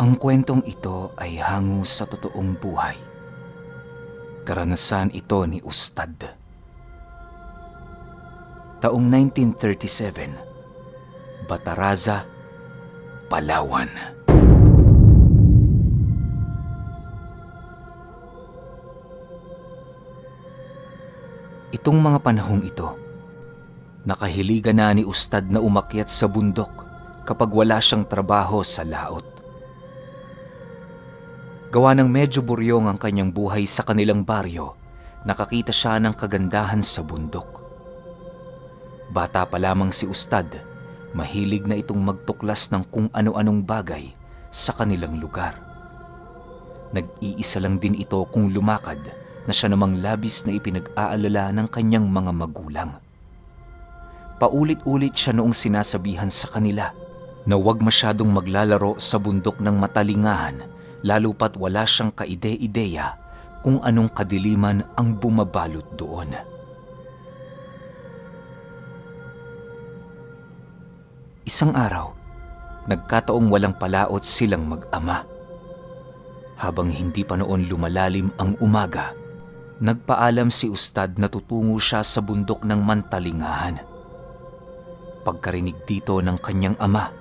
Ang kwentong ito ay hango sa totoong buhay. Karanasan ito ni Ustad. Taong 1937, Bataraza, Palawan. Itong mga panahong ito, nakahiligan na ni Ustad na umakyat sa bundok kapag wala siyang trabaho sa laot. Gawa ng medyo buryong ang kanyang buhay sa kanilang baryo, nakakita siya ng kagandahan sa bundok. Bata pa lamang si Ustad, mahilig na itong magtuklas ng kung ano-anong bagay sa kanilang lugar. Nag-iisa lang din ito kung lumakad na siya namang labis na ipinag-aalala ng kanyang mga magulang. Paulit-ulit siya noong sinasabihan sa kanila na huwag masyadong maglalaro sa bundok ng matalingahan, lalo pat wala siyang kaide-ideya kung anong kadiliman ang bumabalot doon. Isang araw, nagkataong walang palaot silang mag-ama. Habang hindi pa noon lumalalim ang umaga, nagpaalam si Ustad na tutungo siya sa bundok ng Mantalingahan. Pagkarinig dito ng kanyang ama,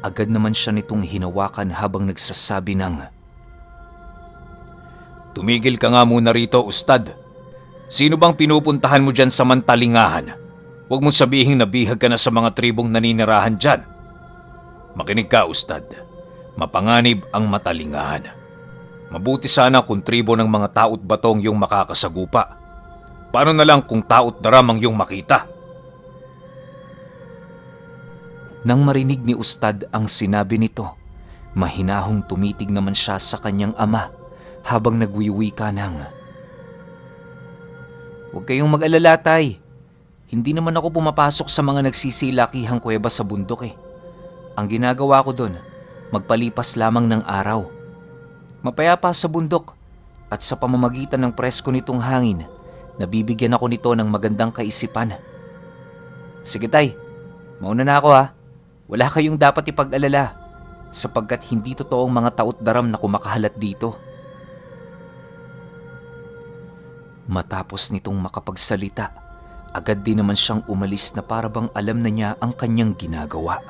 agad naman siya nitong hinawakan habang nagsasabi ng, "Tumigil ka nga muna rito, Ustad. Sino bang pinupuntahan mo dyan sa Mantalingahan? Huwag mong sabihin na bihag ka na sa mga tribong naninirahan dyan. Makinig ka, Ustad. Mapanganib ang Matalingahan. Mabuti sana kung tribo ng mga taot batong yung makakasagupa. Paano na lang kung taot daram ang yung makita?" Nang marinig ni Ustad ang sinabi nito, mahinahong tumitig naman siya sa kanyang ama habang nagwiwika ng, "Huwag kayong mag-alala, tay. Hindi naman ako pumapasok sa mga nagsisilakihang kuweba sa bundok eh. Ang ginagawa ko doon, magpalipas lamang ng araw. Mapayapa sa bundok at sa pamamagitan ng presko nitong hangin, nabibigyan ako nito ng magandang kaisipan. Sige tay, mauna na ako ha. Wala kayong dapat ipag-alala sapagkat hindi totoong mga taot daram na kumakahalat dito." Matapos nitong makapagsalita, agad din naman siyang umalis na para bang alam na niya ang kanyang ginagawa.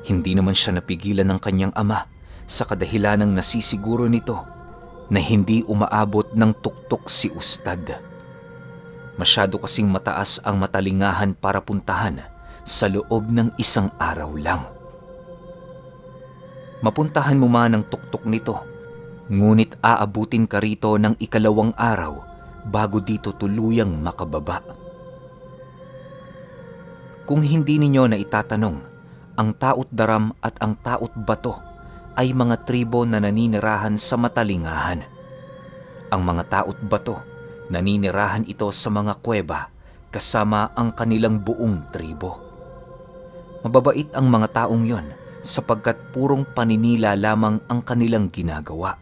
Hindi naman siya napigilan ng kanyang ama sa kadahilanang nasisiguro nito na hindi umaabot ng tuktok si Ustad. Masyado kasing mataas ang Matalingahan para puntahan sa loob ng isang araw lang. Mapuntahan mo man ang tuktok nito, ngunit aabutin ka rito ng ikalawang araw bago dito tuluyang makababa. Kung hindi ninyo na itatanong, ang taot daram at ang taot bato ay mga tribo na naninirahan sa Matalingahan. Ang mga taot bato, naninirahan ito sa mga kuweba kasama ang kanilang buong tribo. Mababait ang mga taong yon sapagkat purong paninila lamang ang kanilang ginagawa.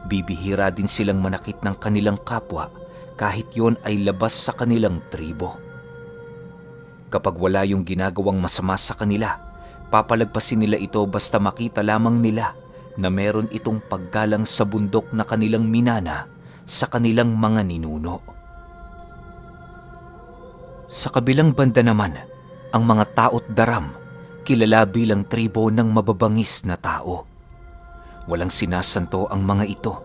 Bibihira din silang manakit ng kanilang kapwa kahit yon ay labas sa kanilang tribo. Kapag wala yung ginagawang masama sa kanila, papalagpasin nila ito basta makita lamang nila na meron itong paggalang sa bundok na kanilang minana sa kanilang mga ninuno. Sa kabilang banda naman, ang mga taot daram, kilala bilang tribo ng mababangis na tao. Walang sinasanto ang mga ito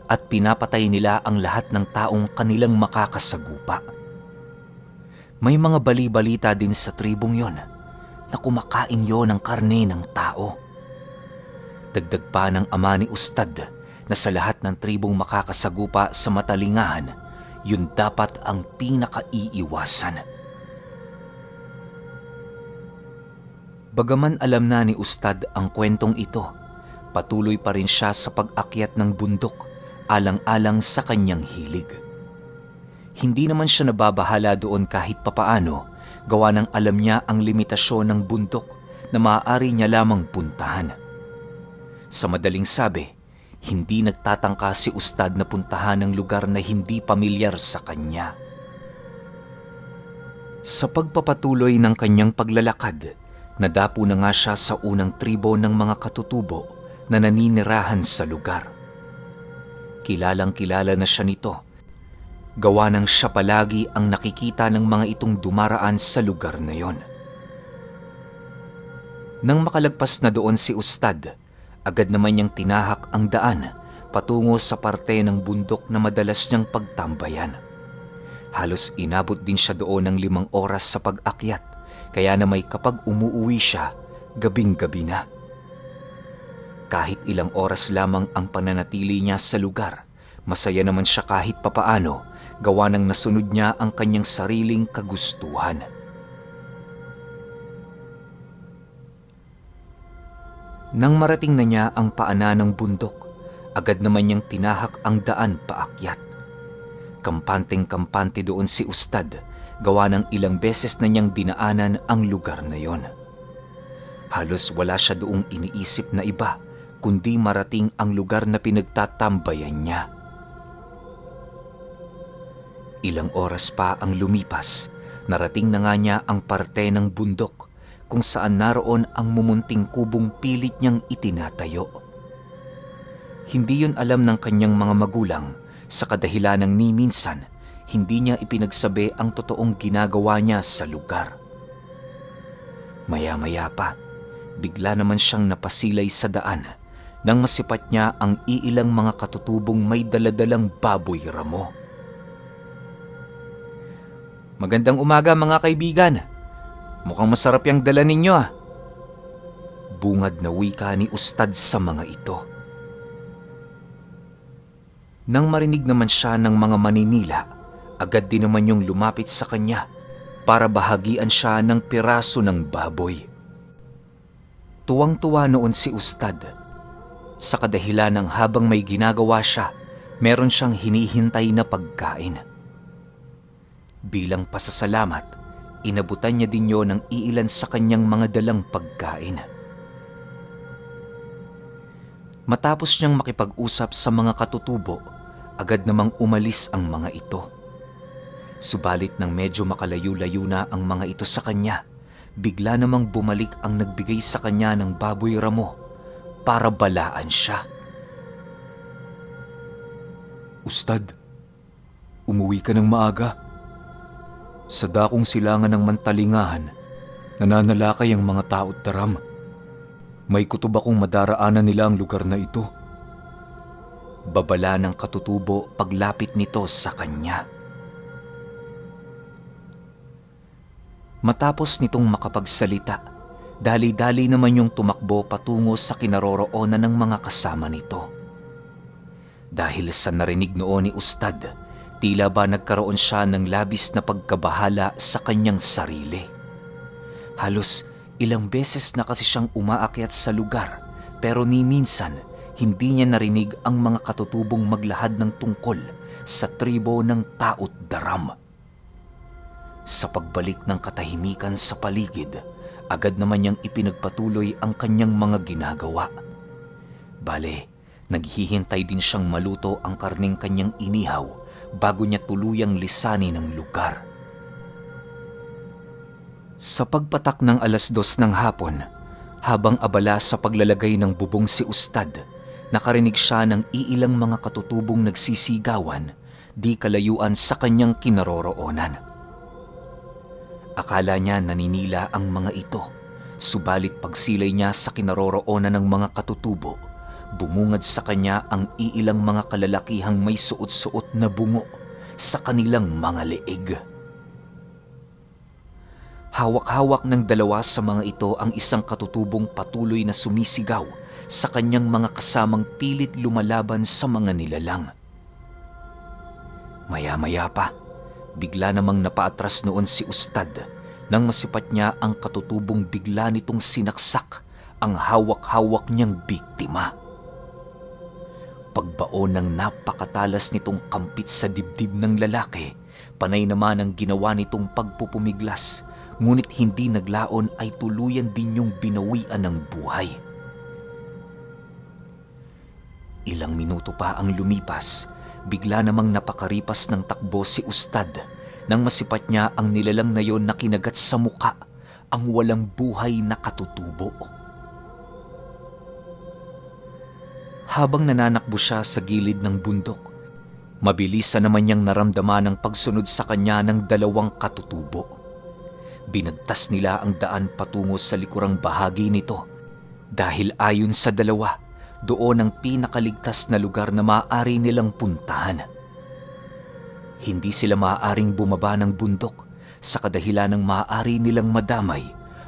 at pinapatay nila ang lahat ng taong kanilang makakasagupa. May mga bali-balita din sa tribong yon na kumakain yon ng karne ng tao. Dagdag pa ng ama ni Ustad na sa lahat ng tribong makakasagupa sa Matalingahan, yun dapat ang pinakaiiwasan. Bagaman alam na ni Ustad ang kwentong ito, patuloy pa rin siya sa pag-akyat ng bundok alang-alang sa kanyang hilig. Hindi naman siya nababahala doon kahit papaano, gawa ng alam niya ang limitasyon ng bundok na maaari niya lamang puntahan. Sa madaling sabi, hindi nagtatangka si Ustad na puntahan ng lugar na hindi pamilyar sa kanya. Sa pagpapatuloy ng kanyang paglalakad, Nadapo na nga siya sa unang tribo ng mga katutubo na naninirahan sa lugar. Kilalang kilala na siya nito. Gawa ng siya palagi ang nakikita ng mga itong dumaraan sa lugar na yon. Nang makalagpas na doon si Ustad, agad naman niyang tinahak ang daan patungo sa parte ng bundok na madalas niyang pagtambayan. Halos inabot din siya doon ng 5 oras sa pag-akyat, kaya na may kapag umuuwi siya, gabing-gabi na. Kahit ilang oras lamang ang pananatili niya sa lugar, masaya naman siya kahit papaano, gawa ng nasunod niya ang kanyang sariling kagustuhan. Nang marating na niya ang paanan ng bundok, agad naman niyang tinahak ang daan paakyat. Kampanteng-kampante doon si Ustad, gawa ng ilang beses na niyang dinaanan ang lugar na yon. Halos wala siya doong iniisip na iba, kundi marating ang lugar na pinagtatambayan niya. Ilang oras pa ang lumipas, narating na nga niya ang parte ng bundok kung saan naroon ang mumunting kubong pilit niyang itinatayo. Hindi yun alam ng kanyang mga magulang sa kadahilanang ni minsan hindi niya ipinagsabi ang totoong ginagawa niya sa lugar. Maya-maya pa, bigla naman siyang napasilay sa daan nang masipat niya ang iilang mga katutubong may daladalang baboy ramo. "Magandang umaga mga kaibigan. Mukhang masarap yung dala ninyo ah." Bungad na wika ni Ustad sa mga ito. Nang marinig naman siya ng mga maninila, agad din naman yung lumapit sa kanya para bahagian siya ng piraso ng baboy. Tuwang-tuwa noon si Ustad. Sa kadahilan ng habang may ginagawa siya, meron siyang hinihintay na pagkain. Bilang pasasalamat, inabutan niya din yun ng iilan sa kanyang mga dalang pagkain. Matapos niyang makipag-usap sa mga katutubo, agad namang umalis ang mga ito. Subalit nang medyo makalayo-layo na ang mga ito sa kanya, bigla namang bumalik ang nagbigay sa kanya ng baboy ramo para balaan siya. "Ustad, umuwi ka ng maaga. Sa dakong silangan ng Mantalingahan, nananalakay ang mga tao't daram. May kutob akong madaraanan nila ang lugar na ito." Babala ng katutubo paglapit nito sa kanya. Matapos nitong makapagsalita, dali-dali naman yung tumakbo patungo sa kinaroroonan ng mga kasama nito. Dahil sa narinig noon ni Ustad, tila ba nagkaroon siya ng labis na pagkabahala sa kanyang sarili. Halos ilang beses na kasi siyang umaakyat sa lugar, pero ni minsan hindi niya narinig ang mga katutubong maglahad ng tungkol sa tribo ng Taot Daram. Sa pagbalik ng katahimikan sa paligid, agad naman niyang ipinagpatuloy ang kanyang mga ginagawa. Bale, naghihintay din siyang maluto ang karneng kanyang inihaw bago niya tuluyang lisanin ang lugar. Sa pagpatak ng 2:00 ng hapon, habang abala sa paglalagay ng bubong si Ustad, nakarinig siya ng iilang mga katutubong nagsisigawan di kalayuan sa kanyang kinaroroonan. Akala niya naninila ang mga ito, subalit pagsilay niya sa kinaroroonan ng mga katutubo, bumungad sa kanya ang iilang mga kalalakihang may suot-suot na bungo sa kanilang mga leeg. Hawak-hawak ng dalawa sa mga ito ang isang katutubong patuloy na sumisigaw sa kanyang mga kasamang pilit lumalaban sa mga nilalang. Maya-maya pa, bigla namang napaatras noon si Ustad nang masipat niya ang katutubong bigla nitong sinaksak ang hawak-hawak niyang biktima. Pagbaon ng napakatalas nitong kampit sa dibdib ng lalaki, panay naman ang ginawa nitong pagpupumiglas, ngunit hindi naglaon ay tuluyan din yung binawian ng buhay. Ilang minuto pa ang lumipas, bigla namang napakaripas ng takbo si Ustad nang masipat niya ang nilalang na yon na kinagat sa muka ang walang buhay na katutubo. Habang nananakbo siya sa gilid ng bundok, mabilisan naman niyang naramdaman ang pagsunod sa kanya ng dalawang katutubo. Binagtas nila ang daan patungo sa likurang bahagi nito dahil ayon sa dalawa, doon ang pinakaligtas na lugar na maaari nilang puntahan. Hindi sila maaaring bumaba ng bundok sa kadahilan ng maaari nilang madamay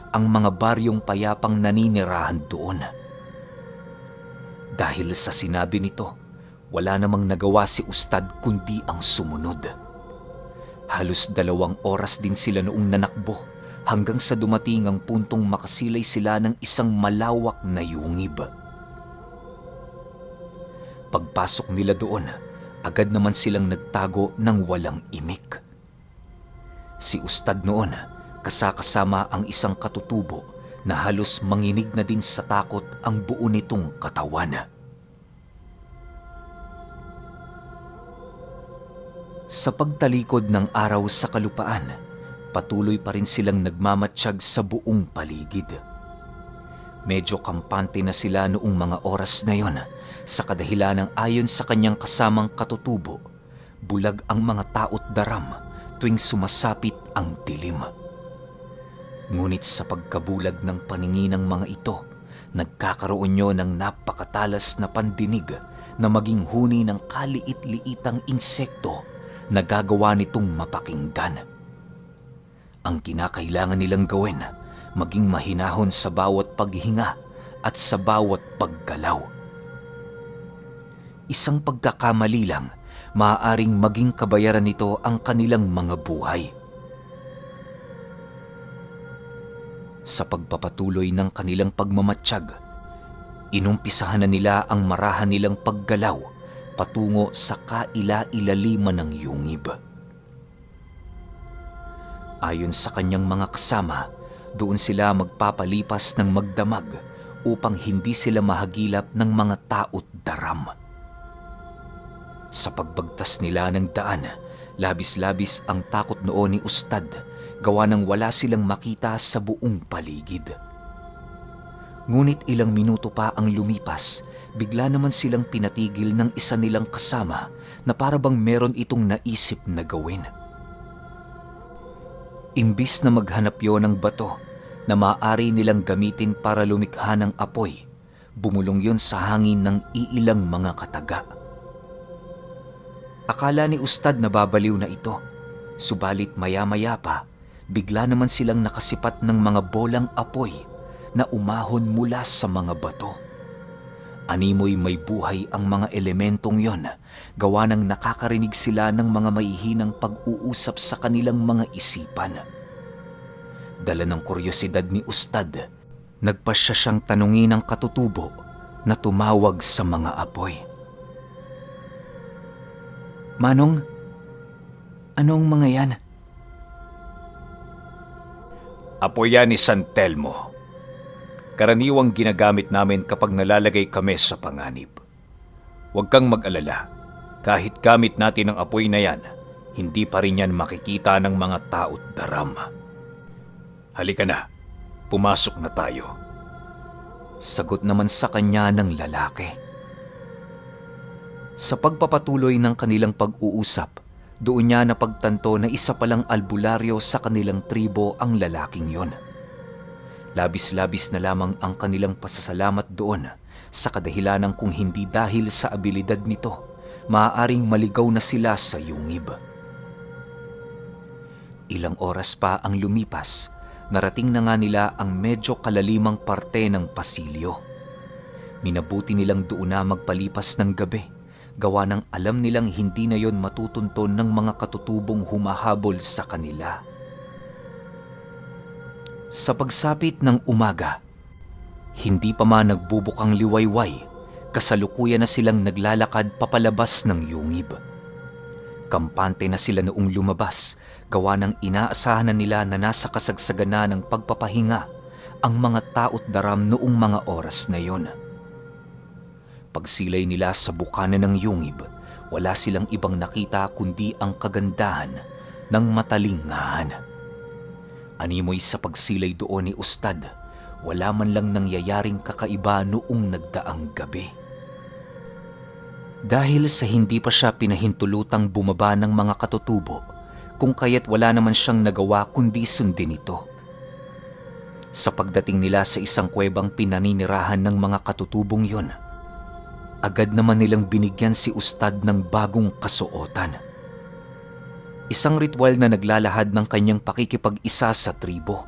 ang mga baryong payapang naninirahan doon. Dahil sa sinabi nito, wala namang nagawa si Ustad kundi ang sumunod. Halos 2 oras din sila noong nanakbo hanggang sa dumating ang puntong makasilay sila ng isang malawak na yungib. Pagpasok nila doon, agad naman silang nagtago ng walang imik. Si Ustad noon, kasama ang isang katutubo na halos manginig na din sa takot ang buo nitong katawan. Sa pagtalikod ng araw sa kalupaan, patuloy pa rin silang nagmamatsyag sa buong paligid. Medyo kampante na sila noong mga oras na yon sa kadahilan ng ayon sa kanyang kasamang katutubo, bulag ang mga tao't daram tuwing sumasapit ang dilim. Ngunit sa pagkabulag ng paningin ng mga ito, nagkakaroon nyo ng napakatalas na pandinig na maging huni ng kaliit-liitang insekto na gagawa nitong mapakinggan. Ang kinakailangan nilang gawin, maging mahinahon sa bawat paghinga at sa bawat paggalaw. Isang pagkakamali lang, maaaring maging kabayaran nito ang kanilang mga buhay. Sa pagpapatuloy ng kanilang pagmamatsyag, inumpisahan na nila ang marahan nilang paggalaw patungo sa kaila-ilaliman ng yungib. Ayon sa kanyang mga kasama, doon sila magpapalipas ng magdamag upang hindi sila mahagilap ng mga tao't daram. Sa pagbagtas nila ng daan, labis-labis ang takot noon ni Ustad, gawa ng wala silang makita sa buong paligid. Ngunit ilang minuto pa ang lumipas, bigla naman silang pinatigil ng isa nilang kasama na para bang meron itong naisip na gawin. Imbis na maghanap yon ng bato na maaari nilang gamitin para lumikha ng apoy, bumulong yon sa hangin ng iilang mga kataga. Akala ni Ustad na babaliw na ito, subalit maya-maya pa, bigla naman silang nakasipat ng mga bolang apoy na umahon mula sa mga bato. Animoy may buhay ang mga elementong yon, gawa ng nakakarinig sila ng mga maihinang pag-uusap sa kanilang mga isipan. Dala ng kuryosidad ni Ustad, nagpasya siyang tanungin ng katutubo na tumawag sa mga apoy. "Manong, anong mga yan?" Apoy yan ni San Telmo. Karaniwang ginagamit namin kapag nalalagay kami sa panganib. Huwag kang mag-alala. Kahit gamit natin ang apoy na yan, hindi pa rin yan makikita ng mga tao't daram. Halika na, pumasok na tayo. Sagot naman sa kanya ng lalaki. Sa pagpapatuloy ng kanilang pag-uusap, doon niya napagtanto na isa palang albularyo sa kanilang tribo ang lalaking yon. Labis-labis na lamang ang kanilang pasasalamat doon sa kadahilanang kung hindi dahil sa abilidad nito, maaaring maligaw na sila sa yungib. Ilang oras pa ang lumipas, narating na nga nila ang medyo kalalimang parte ng pasilyo. Minabuti nilang doon na magpalipas ng gabi, gawa ng alam nilang hindi na yon matutunton ng mga katutubong humahabol sa kanila. Sa pagsapit ng umaga, hindi pa man nagbubukang liwayway, kasalukuyan na silang naglalakad papalabas ng yungib. Kampante na sila noong lumabas, gawa ng inaasahan na nila na nasa kasagsagan na ng pagpapahinga ang mga tao't daram noong mga oras na yon. Pagsilay nila sa bukana ng yungib, wala silang ibang nakita kundi ang kagandahan ng matalingahan. Animoy sa pagsilay doon ni Ustad, wala man lang nangyayaring kakaiba noong nagdaang gabi. Dahil sa hindi pa siya pinahintulutang bumaba ng mga katutubo, kung kaya't wala naman siyang nagawa kundi sundin ito. Sa pagdating nila sa isang kuwebang pinaninirahan ng mga katutubong yon, agad naman nilang binigyan si Ustad ng bagong kasuotan. Isang ritual na naglalahad ng kanyang pakikipag-isa sa tribo.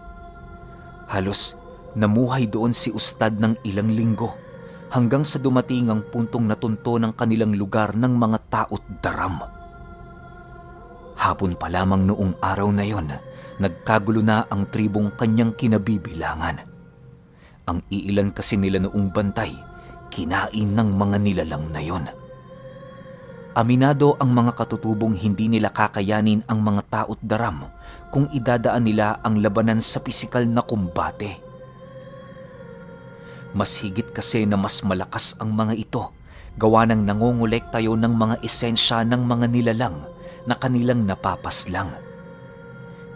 Halos namuhay doon si Ustad ng ilang linggo hanggang sa dumating ang puntong natunto ng kanilang lugar ng mga taot daram. Hapon pa lamang noong araw na yon, nagkagulo na ang tribong kanyang kinabibilangan. Ang iilan kasi nila noong bantay, kinain ng mga nilalang na yon. Aminado ang mga katutubong hindi nila kakayanin ang mga taot daram kung idadaan nila ang labanan sa pisikal na kumbate. Mas higit kasi na mas malakas ang mga ito, gawa ng nangongolekta yon ng mga esensya ng mga nilalang na kanilang napapaslang.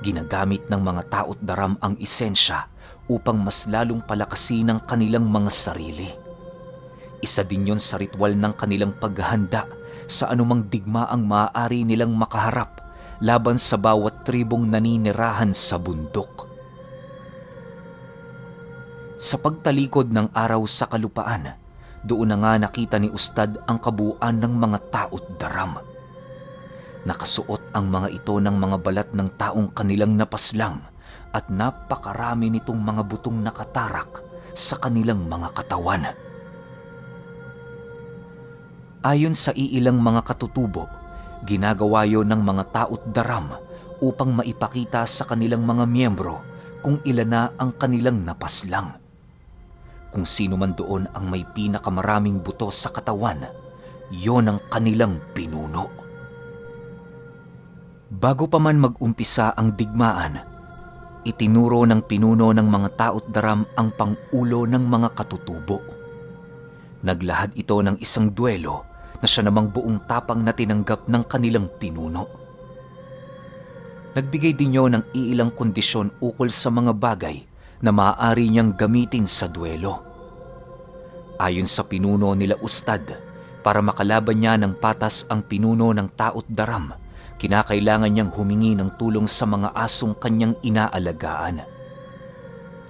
Ginagamit ng mga taot daram ang esensya upang mas lalong palakasin ang kanilang mga sarili. Isa din yon sa ritual ng kanilang paghahanda sa anumang digmaang maaari nilang makaharap laban sa bawat tribong naninirahan sa bundok. Sa pagtalikod ng araw sa kalupaan, doon na nga nakita ni Ustad ang kabuuan ng mga taot daram. Nakasuot ang mga ito ng mga balat ng taong kanilang napaslang at napakarami nitong mga butong nakatarak sa kanilang mga katawan. Ayon sa iilang mga katutubo, ginagawa yon ng mga taot daram upang maipakita sa kanilang mga miyembro kung ilan na ang kanilang napaslang. Kung sino man doon ang may pinakamaraming buto sa katawan, yon ang kanilang pinuno. Bago pa man mag-umpisa ang digmaan, itinuro ng pinuno ng mga taot daram ang pangulo ng mga katutubo. Naglahad ito ng isang duelo na siya namang buong tapang na tinanggap ng kanilang pinuno. Nagbigay din niya ng iilang kondisyon ukol sa mga bagay na maaari niyang gamitin sa duelo. Ayon sa pinuno nila Ustad, para makalaban niya ng patas ang pinuno ng taot daram, kinakailangan niyang humingi ng tulong sa mga asong kanyang inaalagaan.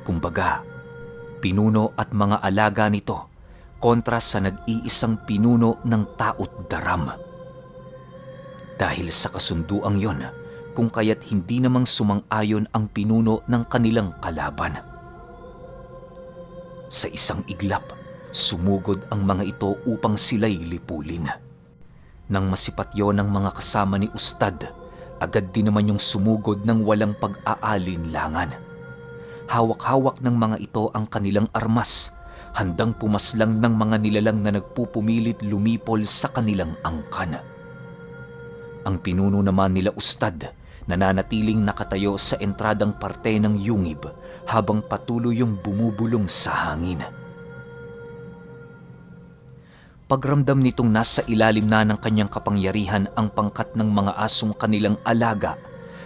Kumbaga, pinuno at mga alaga nito kontra sa nag-iisang pinuno ng taot daram. Dahil sa kasunduang yon, kung kaya't hindi namang sumang-ayon ang pinuno ng kanilang kalaban. Sa isang iglap, sumugod ang mga ito upang sila'y lipulin. Nang masipat yon ng mga kasama ni Ustad, agad din naman yung sumugod ng walang pag-aalinlangan. Hawak-hawak ng mga ito ang kanilang armas, handang pumaslang ng mga nilalang na nagpupumilit lumipol sa kanilang angkan. Ang pinuno naman nila Ustad, nananatiling nakatayo sa entradang parte ng yungib habang patuloy yung bumubulong sa hangin. Pagramdam nitong nasa ilalim na ng kanyang kapangyarihan ang pangkat ng mga asong kanilang alaga,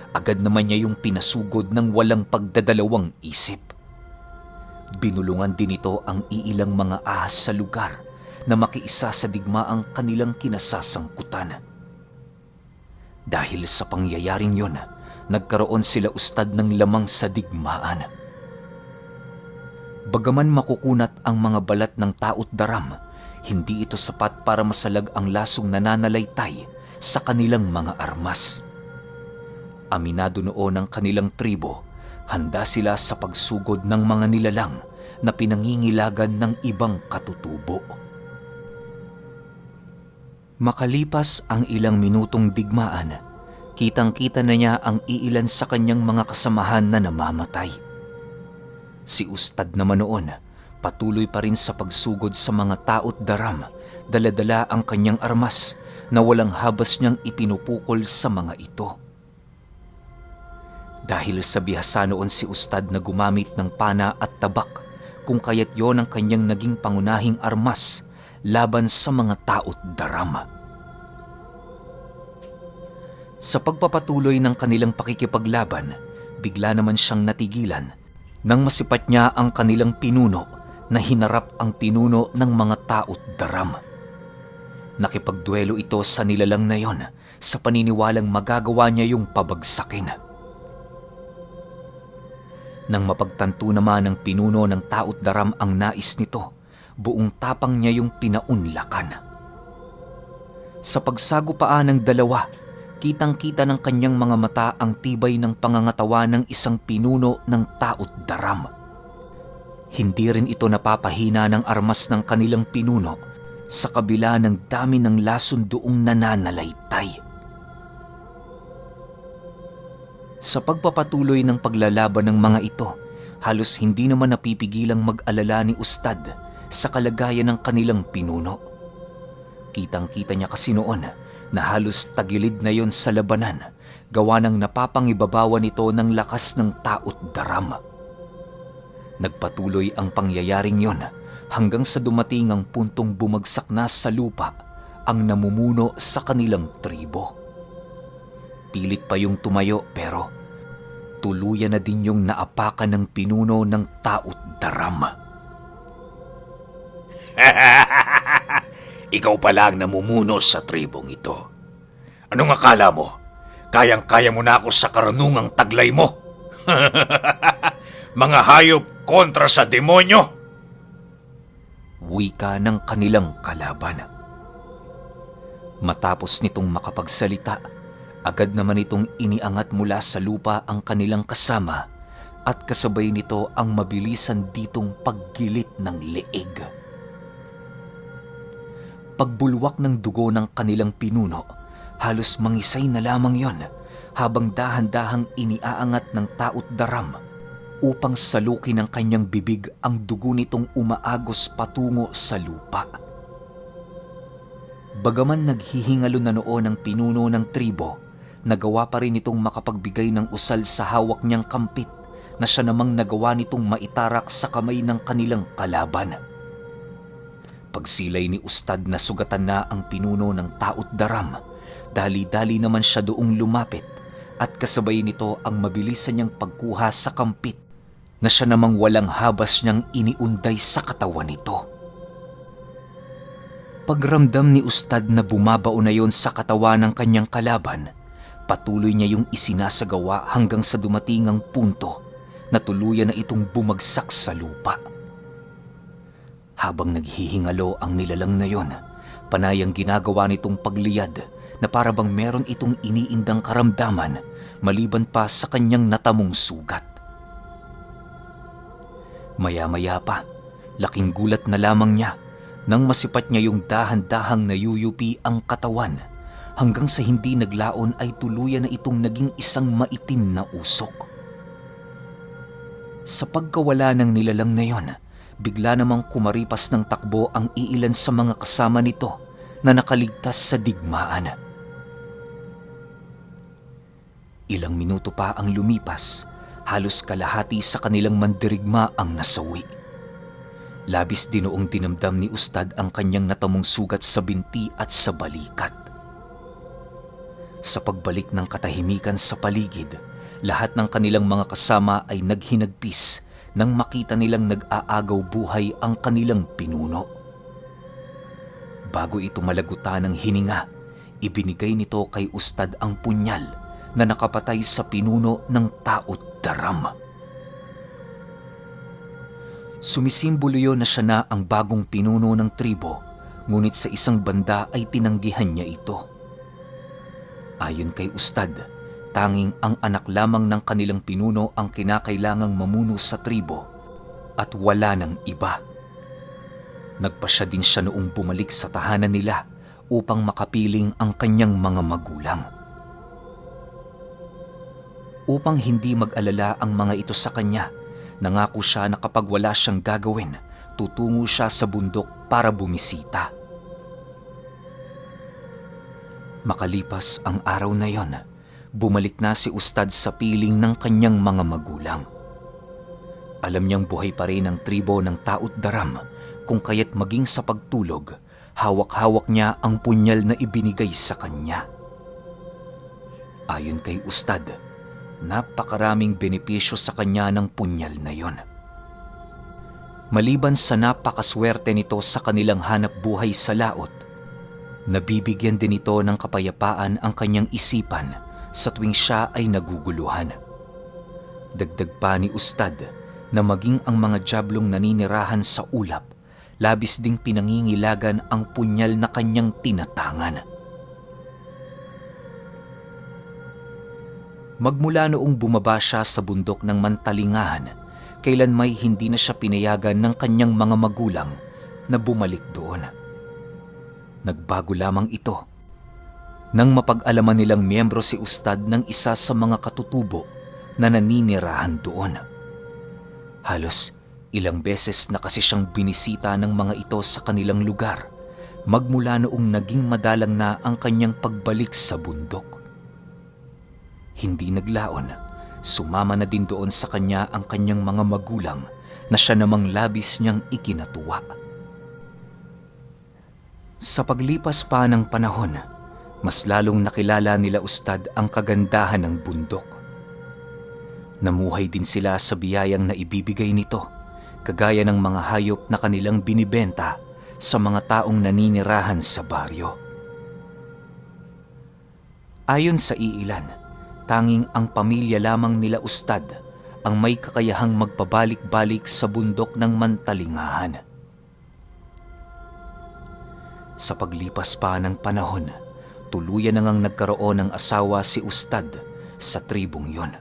agad naman niya yung pinasugod ng walang pagdadalawang isip. Binulungan din ito ang iilang mga ahas sa lugar na makiisa sa digmaang kanilang kinasasangkutan. Dahil sa pangyayaring yon, nagkaroon sila Ustad ng lamang sa digmaan. Bagaman makukunat ang mga balat ng taot daram, hindi ito sapat para masalag ang lasong nananalaytay sa kanilang mga armas. Aminado noon ang kanilang tribo, handa sila sa pagsugod ng mga nilalang na pinangingilagan ng ibang katutubo. Makalipas ang ilang minutong digmaan, kitang-kita na niya ang iilan sa kanyang mga kasamahan na namamatay. Si Ustad naman noon, patuloy pa rin sa pagsugod sa mga taot daram, dala-dala ang kanyang armas na walang habas niyang ipinupukol sa mga ito. Dahil sa bihasa noon si Ustad na gumamit ng pana at tabak, kung kaya't yon ang kanyang naging pangunahing armas laban sa mga taot daram. Sa pagpapatuloy ng kanilang pakikipaglaban, bigla naman siyang natigilan nang masipat niya ang kanilang pinuno na hinarap ang pinuno ng mga tao't daram. Nakipagduelo ito sa nilalang na yon sa paniniwalang magagawa niya yung pabagsakin. Nang mapagtanto naman ng pinuno ng tao't daram ang nais nito, buong tapang niya yung pinaunlakan. Sa pagsagupaan ng dalawa, kitang-kita ng kanyang mga mata ang tibay ng pangangatawa ng isang pinuno ng tao't daram. Hindi rin ito napapahina ng armas ng kanilang pinuno sa kabila ng dami ng lason doong nananalaytay. Sa pagpapatuloy ng paglalaban ng mga ito, halos hindi naman napipigilang mag-alala ni Ustad sa kalagayan ng kanilang pinuno. Kitang-kita niya kasi noon na halos tagilid na yon sa labanan, gawa ng napapangibabawan ito ng lakas ng tao't daram. Nagpatuloy ang pangyayaring yon hanggang sa dumating ang puntong bumagsak na sa lupa ang namumuno sa kanilang tribo. Pilit pa yung tumayo pero tuluyan na din yung naapakan ng pinuno ng tao't daram. Ikaw pala ang namumuno sa tribong ito. Anong akala mo? Kayang-kaya mo na ako sa karunungang taglay mo? Mga hayop kontra sa demonyo? Wika ng kanilang kalaban. Matapos nitong makapagsalita, agad naman itong iniangat mula sa lupa ang kanilang kasama at kasabay nito ang mabilisan ditong paggilit ng leeg. Pagbulwak ng dugo ng kanilang pinuno, halos mangisay na lamang yon habang dahan-dahang iniaangat ng tao't daram upang salukin ng kanyang bibig ang dugo nitong umaagos patungo sa lupa. Bagaman naghihingalo na noon ang pinuno ng tribo, nagawa pa rin itong makapagbigay ng usal sa hawak niyang kampit na siya namang nagawa nitong maitarak sa kamay ng kanilang kalaban. Pagsilay ni Ustad na sugatan na ang pinuno ng tao't daram, dali-dali naman siya doong lumapit at kasabay nito ang mabilisan niyang pagkuha sa kampit na siya namang walang habas niyang iniunday sa katawan nito. Pagramdam ni Ustad na bumabao na yon sa katawan ng kanyang kalaban, patuloy niya yung isinasagawa hanggang sa dumating ang punto na tuluyan na itong bumagsak sa lupa. Habang naghihingalo ang nilalang na yon, panayang ginagawa nitong pagliyad na para bang meron itong iniindang karamdaman maliban pa sa kanyang natamong sugat. Maya-maya pa, laking gulat na lamang niya nang masipat niya yung dahan-dahang nayuyupi ang katawan hanggang sa hindi naglaon ay tuluyan na itong naging isang maitim na usok. Sa pagkawala ng nilalang na yon, bigla namang kumaripas ng takbo ang iilan sa mga kasama nito na nakaligtas sa digmaan. Ilang minuto pa ang lumipas, halos kalahati sa kanilang mandirigma ang nasawi. Labis din noong dinamdam ni Ustad ang kanyang natamong sugat sa binti at sa balikat. Sa pagbalik ng katahimikan sa paligid, lahat ng kanilang mga kasama ay naghinagpis nang makita nilang nag-aagaw buhay ang kanilang pinuno. Bago ito malagutan ng hininga, ibinigay nito kay Ustad ang punyal na nakapatay sa pinuno ng tao't daram. Sumisimbolo yun na siya na ang bagong pinuno ng tribo, ngunit sa isang banda ay tinanggihan niya ito. Ayon kay Ustad, tanging ang anak lamang ng kanilang pinuno ang kinakailangang mamuno sa tribo at wala ng iba. Nagpasya din siya noong bumalik sa tahanan nila upang makapiling ang kanyang mga magulang. Upang hindi mag-alala ang mga ito sa kanya, nangako siya na kapag wala siyang gagawin, tutungo siya sa bundok para bumisita. Makalipas ang araw na yon, bumalik na si Ustad sa piling ng kanyang mga magulang. Alam niyang buhay pa rin ang tribo ng tao't daram, kung kaya't maging sa pagtulog, hawak-hawak niya ang punyal na ibinigay sa kanya. Ayon kay Ustad, napakaraming benepisyo sa kanya ng punyal na yon. Maliban sa napakaswerte nito sa kanilang hanap buhay sa laot, nabibigyan din ito ng kapayapaan ang kanyang isipan sa tuwing siya ay naguguluhan. Dagdag pa ni Ustad na maging ang mga diablong naninirahan sa ulap, labis ding pinangingilagan ang punyal na kanyang tinatangan. Magmula noong bumaba siya sa bundok ng Mantalingahan, kailan may hindi na siya pinayagan ng kanyang mga magulang na bumalik doon. Nagbago lamang ito nang mapag-alaman nilang miyembro si Ustad ng isa sa mga katutubo na naninirahan doon. Halos ilang beses na kasi siyang binisita ng mga ito sa kanilang lugar magmula noong naging madalang na ang kanyang pagbalik sa bundok. Hindi naglaon, sumama na din doon sa kanya ang kanyang mga magulang na siya namang labis niyang ikinatuwa. Sa paglipas pa ng panahon, mas lalong nakilala nila Ustad ang kagandahan ng bundok. Namuhay din sila sa biyayang naibibigay nito, kagaya ng mga hayop na kanilang binibenta sa mga taong naninirahan sa baryo. Ayon sa iilan, tanging ang pamilya lamang nila Ustad ang may kakayahang magpabalik-balik sa bundok ng Mantalingahan. Sa paglipas pa ng panahon, tuluyan na ngang nagkaroon ng asawa si Ustad sa tribong yon.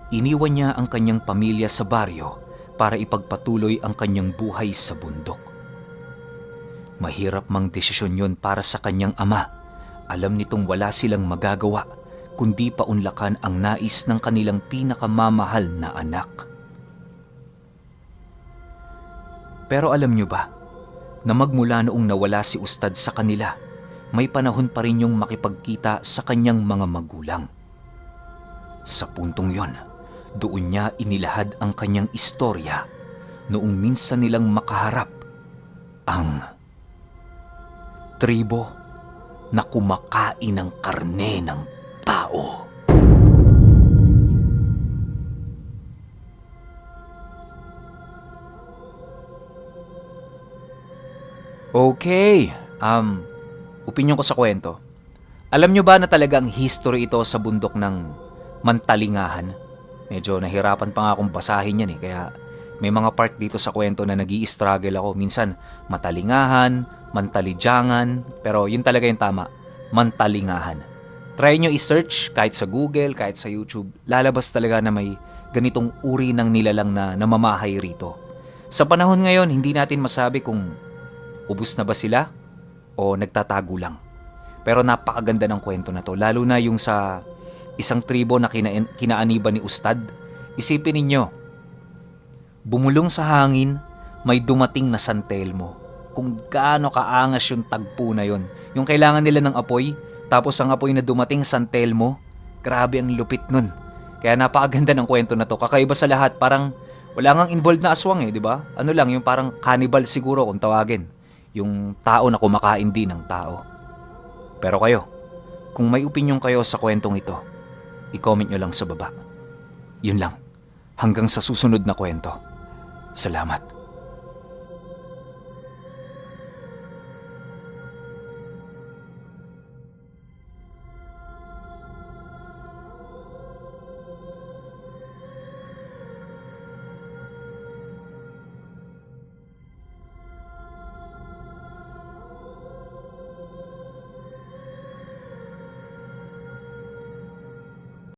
Iniwan niya ang kanyang pamilya sa baryo para ipagpatuloy ang kanyang buhay sa bundok. Mahirap mang desisyon yon para sa kanyang ama. Alam nitong wala silang magagawa kundi paunlakan ang nais ng kanilang pinakamamahal na anak. Pero alam niyo ba, na magmula noong nawala si Ustad sa kanila, may panahon pa rin yung makipagkita sa kanyang mga magulang. Sa puntong yon, doon niya inilahad ang kanyang istorya noong minsan nilang makaharap ang tribo na kumakain ng karne ng tao. Okay, opinion ko sa kwento. Alam nyo ba na talagang history ito sa bundok ng Mantalingahan? Medyo nahirapan pa nga akong basahin yan kaya may mga part dito sa kwento na nag-i-struggle ako. Minsan Matalingahan, Mantalidyangan, pero yun talaga yung tama, Mantalingahan. Try nyo i-search kahit sa Google, kahit sa YouTube. Lalabas talaga na may ganitong uri ng nilalang na namamahay rito. Sa panahon ngayon, hindi natin masabi kung ubus na ba sila o nagtatago lang. Pero napakaganda ng kwento na to. Lalo na yung sa isang tribo na kinaaniban ni Ustad. Isipin ninyo, bumulong sa hangin, may dumating na San Telmo. Kung gaano kaangas yung tagpo na yon. Yung kailangan nila ng apoy, tapos ang apoy na dumating San Telmo, grabe ang lupit nun. Kaya napakaganda ng kwento na to. Kakaiba sa lahat, parang wala ngang involved na aswang di ba? Ano lang, yung parang cannibal siguro kung tawagin. Yung tao na kumakain din ng tao. Pero kayo, kung may opinion kayo sa kwentong ito, i-comment nyo lang sa baba. Yun lang. Hanggang sa susunod na kwento. Salamat.